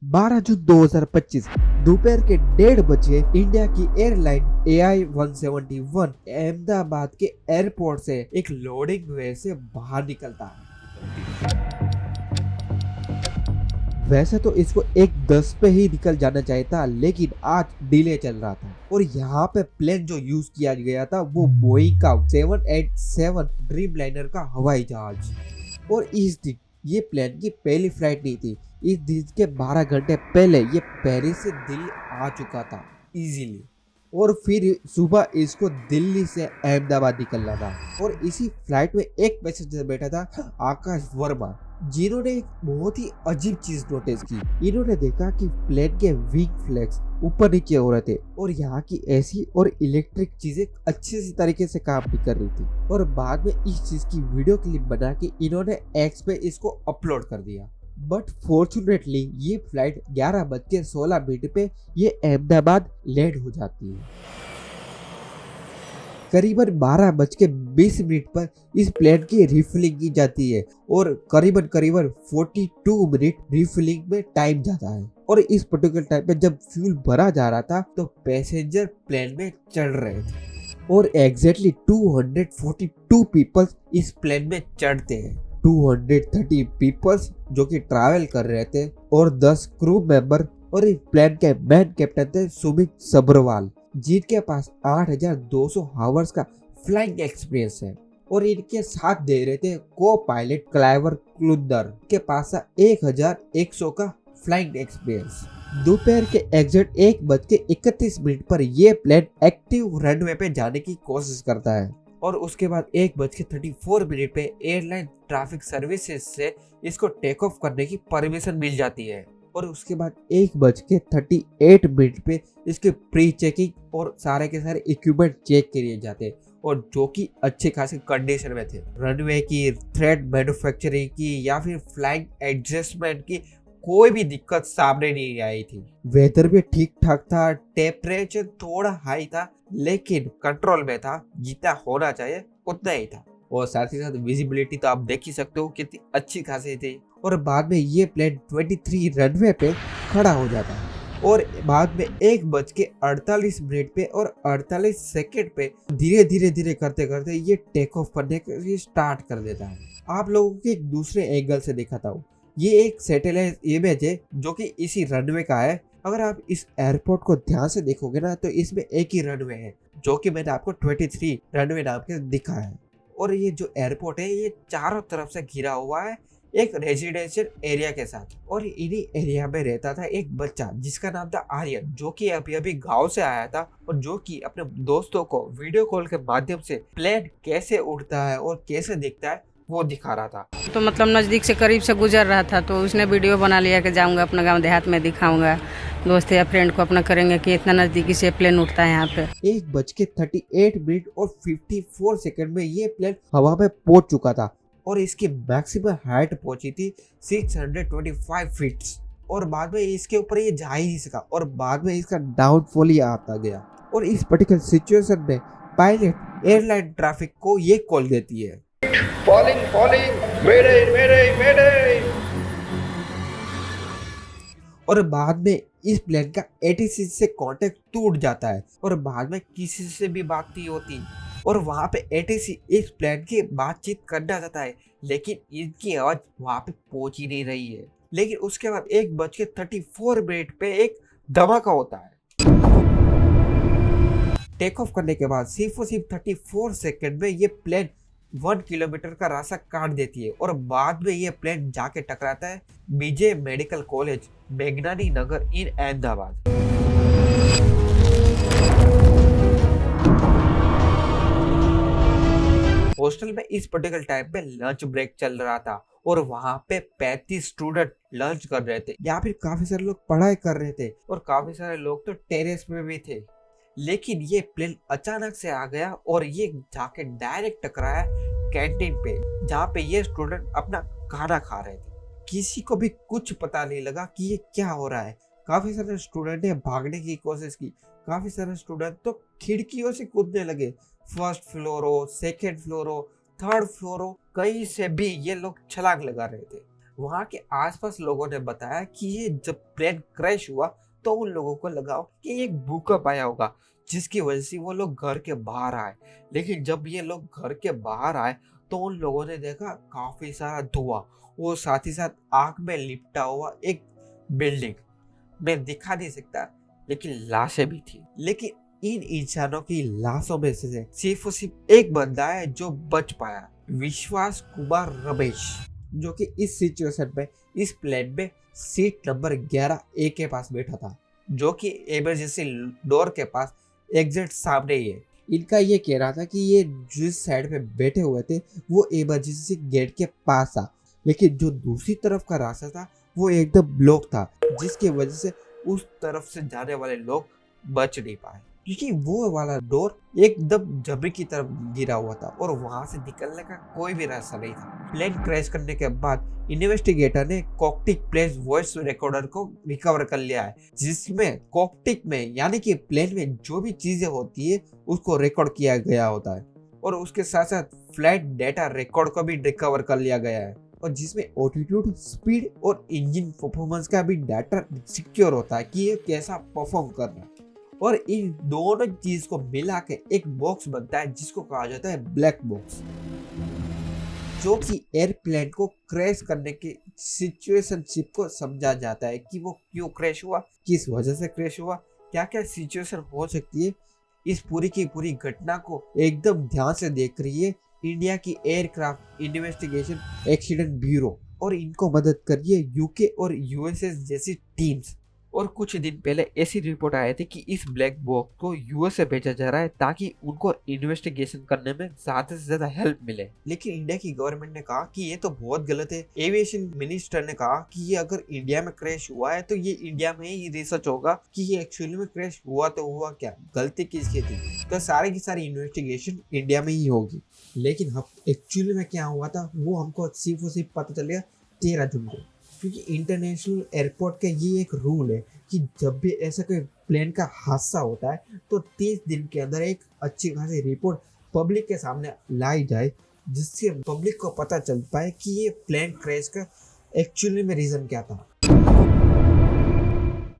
12 जून 2025 दोपहर के 1:30 बजे इंडिया की एयरलाइन AI-171 अहमदाबाद के एयरपोर्ट से एक लोडिंग वे से बाहर निकलता है। वैसे तो इसको 1:10 पे ही निकल जाना चाहिए था, लेकिन आज डिले चल रहा था और यहाँ पे प्लेन जो यूज किया गया था वो बोइंग का 787 ड्रीम लाइनर का हवाई जहाज। और इस दिन ये प्लेन की पहली फ्लाइट नहीं थी। इस दिन के 12 घंटे पहले ये पेरिस से दिल्ली आ चुका था इजीली, और फिर सुबह इसको दिल्ली से अहमदाबाद निकलना था। और इसी फ्लाइट में एक पैसेंजर बैठा था, आकाश वर्मा, जिन्होंने एक बहुत ही अजीब चीज नोटिस की। इन्होंने देखा कि प्लेन के विंग फ्लैप्स ऊपर नीचे हो रहे थे और यहाँ की एसी और इलेक्ट्रिक चीजें अच्छे से तरीके से काम नहीं कर रही थी। और बाद में इस चीज की वीडियो क्लिप बना के इन्होंने एक्स पे इसको अपलोड कर दिया। बट फॉर्चुनेटली ये फ्लाइट 11:16 पे ये अहमदाबाद लैंड हो जाती है। करीबन 12:20 पर इस प्लेन की रिफिलिंग की जाती है और करीबन 42 मिनट रिफिलिंग में टाइम जाता है। और इस पर्टिकुलर टाइम पे जब फ्यूल भरा जा रहा था तो पैसेंजर प्लेन में चढ़ रहे थे और एग्जैक्टली 242 पीपल्स इस प्लेन में चढ़ते हैं। 230 पीपल्स जो कि ट्रैवल कर रहे थे और 10 क्रू मेंबर। और इस प्लेन के मैन कैप्टन थे सुमित सब्रवाल, जिनके पास 8,200 हावर्स का फ्लाइंग एक्सपीरियंस है। और इनके साथ दे रहे थे को पायलट क्लाइवर क्लुंदर के पास 1,100 का फ्लाइंग एक्सपीरियंस। दोपहर के एग्जैक्ट 1:31 पर यह प्लेन एक्टिव रनवे पे जाने की कोशिश करता है और उसके बाद 1:34 पे एयरलाइन ट्रैफिक सर्विसेज से इसको टेक ऑफ करने की परमिशन मिल जाती है। और उसके बाद 1:38 पे इसके प्री चेकिंग और सारे के सारे इक्विपमेंट चेक किए जाते हैं और जो कि अच्छे खासे कंडीशन में थे। रनवे की, थ्रेड मैन्युफैक्चरिंग की या फिर फ्लाइंग एडजस्टमेंट की कोई भी दिक्कत सामने नहीं आई थी। वेदर भी ठीक ठाक था, टेम्परेचर थोड़ा हाई था लेकिन कंट्रोल में था, जितना होना चाहिए उतना ही था। और साथ ही साथ विजिबिलिटी तो आप देख ही सकते हो कितनी अच्छी खासी थी। और बाद में ये प्लेन 23 रनवे पे खड़ा हो जाता है और बाद में 1:48 पे और 48 पे धीरे करते करते ये टेक ऑफ करने के स्टार्ट कर देता है। आप लोगों को एक दूसरे एंगल से दिखाता हूँ। ये एक सैटेलाइट इमेज है जो कि इसी रनवे का है। अगर आप इस एयरपोर्ट को ध्यान से देखोगे ना तो इसमें एक ही रनवे है जो कि मैंने आपको 23 रनवे नाम के दिखा है। और ये जो एयरपोर्ट है ये चारों तरफ से घिरा हुआ है एक रेजिडेंशियल एरिया के साथ। और इन्हीं एरिया में रहता था एक बच्चा जिसका नाम था आर्यन, जो कि अभी गांव से आया था और जो कि अपने दोस्तों को वीडियो कॉल के माध्यम से प्लेन कैसे उड़ता है और कैसे दिखता है वो दिखा रहा था। तो मतलब नज़दीक से करीब से गुजर रहा था तो उसने वीडियो बना लिया कि जाऊंगा अपना गांव देहात में दिखाऊंगा दोस्त या फ्रेंड को अपना करेंगे कि इतना नज़दीकी से प्लेन उड़ता है यहाँ पे। 1:38 और 54 सेकंड में ये प्लेन हवा में पहुंच चुका था और इसकी मैक्सिमम हाइट पहुंची थी 625 फीट। और बाद में इसके ऊपर ये जा ही नहीं सका और बाद में इसका डाउनफॉल ही आता गया। और इस पर्टिकुलर सिचुएशन में पायलट एयरलाइन ट्रैफिक को ये कॉल देती है, फॉलिंग मेरे मेरे मेरे। और बाद में इस प्लेन का ATC से कांटेक्ट टूट जाता है और बाद में किसी से भी बात नहीं होती। और वहाँ पे ATC इस प्लेन की बातचीत करना चाहता है लेकिन इनकी आवाज वहाँ पे पहुंच ही नहीं रही है। लेकिन उसके बाद 1:34 पे एक धमाका होता है। टेक ऑफ करने के बाद सिर्फ 34 सेकंड में ये प्लेन 1 किलोमीटर का रास्ता काट देती है और बाद में ये प्लेन जाके टकराता है विजय मेडिकल कॉलेज, मेघनानी नगर इन अहमदाबाद। हॉस्टल में इस पर्टिकुलर टाइम पे लंच ब्रेक चल रहा था और वहाँ पे 35 स्टूडेंट लंच कर रहे थे या फिर काफी सारे लोग पढ़ाई कर रहे थे और काफी सारे लोग तो टेरेस पे भी थे। लेकिन ये प्लेन अचानक से आ गया और ये जाके डायरेक्ट टकराया कैंटीन पे जहाँ पे ये स्टूडेंट अपना खाना खा रहे थे। किसी को भी कुछ पता नहीं लगा कि ये क्या हो रहा है। काफी सारे स्टूडेंट ने भागने की कोशिश की, काफी सारे स्टूडेंट तो खिड़कियों से कूदने लगे। फर्स्ट फ्लोर हो, सेकेंड फ्लोर हो, थर्ड फ्लोर हो, कहीं से भी ये लोग छलांग लगा रहे थे। वहाँ के आसपास लोगों ने बताया कि ये जब प्लेन क्रैश हुआ तो उन लोगों को लगा कि एक भूकंप आया होगा, जिसकी वजह से वो लोग घर के बाहर आए। लेकिन जब ये लोग घर के बाहर आए तो उन लोगों ने देखा काफी सारा धुआं और साथ ही साथ आग में लिपटा हुआ एक बिल्डिंग। मैं दिखा नहीं सकता, लेकिन लाशें भी थी। लेकिन इन इंसानों की लाशों में से सिर्फ और सिर्फ एक बंदा है जो बच पाया, विश्वास कुमार रमेश, जो कि इस सिचुएशन में इस प्लेन में सीट नंबर 11A के पास बैठा था, जो कि इमरजेंसी डोर के पास एग्जिट सामने ही है। इनका ये कह रहा था कि ये जिस साइड पे बैठे हुए थे वो इमरजेंसी गेट के पास था, लेकिन जो दूसरी तरफ का रास्ता था वो एकदम ब्लॉक था, जिसकी वजह से उस तरफ से जाने वाले लोग बच नहीं पाए, क्योंकि वो वाला डोर एकदम जमीन की तरफ गिरा हुआ था और वहां से निकलने का कोई भी रास्ता नहीं था। प्लेन क्रैश करने के बाद इन्वेस्टिगेटर ने कॉकटिक प्लेन वॉइस रिकॉर्डर को रिकवर कर लिया है, जिसमें कॉकटिक में यानी कि प्लेन में जो भी चीजें होती है उसको रिकॉर्ड किया गया होता है, और उसके साथ साथ फ्लाइट डेटा रिकॉर्ड को भी रिकवर कर लिया गया है, और जिसमें ऑल्टीट्यूड, स्पीड और इंजन परफॉर्मेंस का भी डाटा सिक्योर होता है कि ये कैसा परफॉर्म कर रहा है। और इन दोनों चीज को मिला के एक बॉक्स बनता है जिसको कहा जाता है ब्लैक बॉक्स, जो कि एयरप्लेन को क्रैश करने की सिचुएशनशिप को समझा जाता है कि वो क्यों क्रैश हुआ, किस वजह से क्रैश हुआ, क्या क्या सिचुएशन हो सकती है। इस पूरी की पूरी घटना को एकदम ध्यान से देख रही है इंडिया की एयरक्राफ्ट इन्वेस्टिगेशन एक्सीडेंट ब्यूरो, और इनको मदद कर रही है यूके और यूएसए जैसी टीम्स। और कुछ दिन पहले ऐसी रिपोर्ट आए थे कि इस ब्लैक बॉक्स को यूएसए भेजा जा रहा है ताकि उनको इन्वेस्टिगेशन करने में ज्यादा से ज्यादा हेल्प मिले। लेकिन इंडिया की गवर्नमेंट ने कहा कि ये तो बहुत गलत है। एविएशन मिनिस्टर ने कहा कि ये अगर इंडिया में क्रैश हुआ है तो ये इंडिया में ही रिसर्च होगा कि ये एक्चुअली में क्रैश हुआ तो हुआ क्या, गलती किसकी थी, तो सारी की सारी इन्वेस्टिगेशन इंडिया में ही होगी। लेकिन हम एक्चुअली में क्या हुआ था वो हमको सिर्फ और सिर्फ पता चलेगा 13 जून को, क्योंकि इंटरनेशनल एयरपोर्ट का ये एक रूल है कि जब भी ऐसा कोई प्लेन का हादसा होता है तो 30 दिन के अंदर एक अच्छी खासी रिपोर्ट पब्लिक के सामने लाई जाए, जिससे पब्लिक को पता चल पाए कि ये प्लेन क्रैश का एक्चुअली में रीजन क्या था।